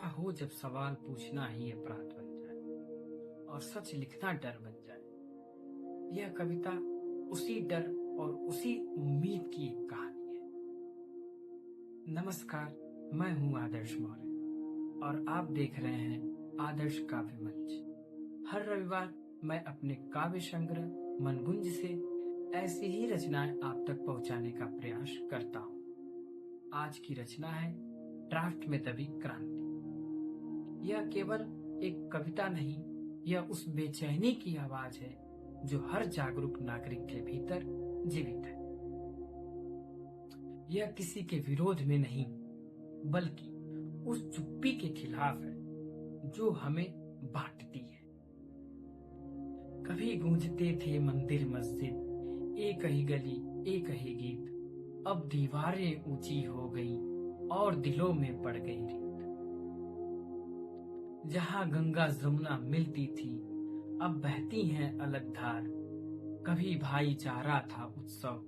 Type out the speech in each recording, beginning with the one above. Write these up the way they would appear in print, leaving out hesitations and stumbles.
क्या हो जब सवाल पूछना ही अपराध बन जाए और सच लिखना डर बन जाए। यह कविता उसी डर और उसी उम्मीद की एक कहानी है। नमस्कार, मैं हूं आदर्श मौर्य और आप देख रहे हैं आदर्श काव्य मंच। हर रविवार मैं अपने काव्य संग्रह मनगुंज से ऐसी ही रचनाएं आप तक पहुंचाने का प्रयास करता हूं। आज की रचना है ड्राफ्ट में दबी क्रांति। यह केवल एक कविता नहीं, यह उस बेचैनी की आवाज है जो हर जागरूक नागरिक के भीतर जीवित है। यह किसी के विरोध में नहीं, बल्कि उस चुप्पी के खिलाफ है जो हमें बांटती है। कभी गूंजते थे मंदिर मस्जिद, एक ही गली एक ही गीत। अब दीवारें ऊंची हो गई और दिलों में पड़ गई रीत। जहां गंगा जमुना मिलती थी, अब बहती हैं अलग धार। कभी भाईचारा था उत्सव,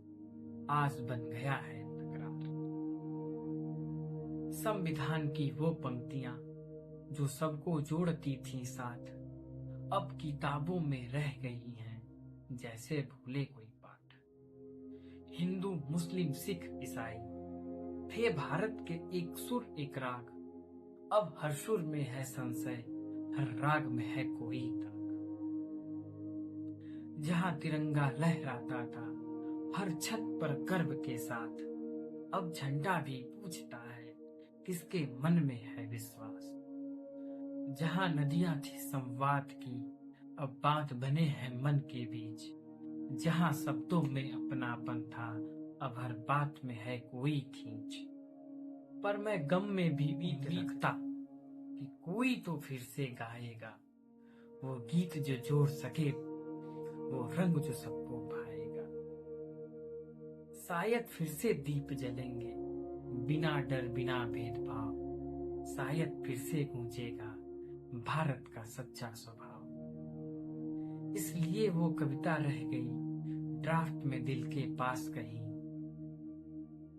आज बन गया है तकरार। संविधान की वो पंक्तियां जो सबको जोड़ती थी साथ, अब किताबों में रह गई हैं जैसे भूले कोई पाठ। हिंदू मुस्लिम सिख ईसाई थे भारत के एक सुर एक राग। अब हर सुर में है संशय, हर राग में है कोई दाग। जहां तिरंगा लहराता था हर छत पर गर्व के साथ, अब झंडा भी पूछता है किसके मन में है विश्वास। जहां नदियां थी संवाद की, अब बांध बने हैं मन के बीच। जहां शब्दों में अपनापन था, अब हर बात में है कोई खींच। पर मैं गम में भी उम्मीद रखता कि कोई तो फिर से गाएगा वो गीत जो जोड़ सके, वो रंग जो सबको भाएगा। शायद फिर से दीप जलेंगे बिना डर बिना भेदभाव। शायद फिर से गूंजेगा भारत का सच्चा स्वभाव। इसलिए वो कविता रह गई ड्राफ्ट में दिल के पास कहीं।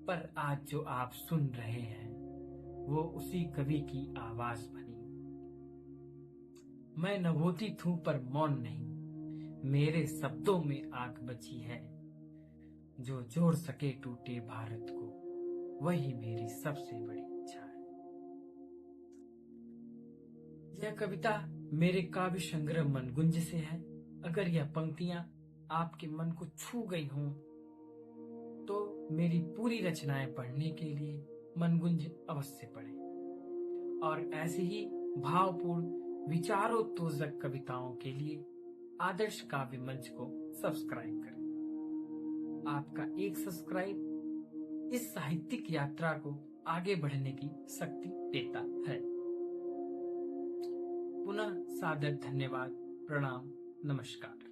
पर आज जो आप सुन रहे हैं वो उसी कवि की आवाज बनी। मैं नवोदित हूं पर मौन नहीं, मेरे शब्दों में आग बची है। जो जोड़ सके टूटे भारत को, वही मेरी सबसे बड़ी इच्छा है। यह कविता मेरे काव्य संग्रह मनगुंज से है। अगर यह पंक्तियां आपके मन को छू गई हों तो मेरी पूरी रचनाएं पढ़ने के लिए मनगुंज अवश्य पढ़ें और ऐसे ही भावपूर्ण विचारोत्तेजक कविताओं के लिए आदर्श काव्य मंच को सब्सक्राइब करें। आपका एक सब्सक्राइब इस साहित्यिक यात्रा को आगे बढ़ने की शक्ति देता है। पुनः सादर धन्यवाद, प्रणाम, नमस्कार।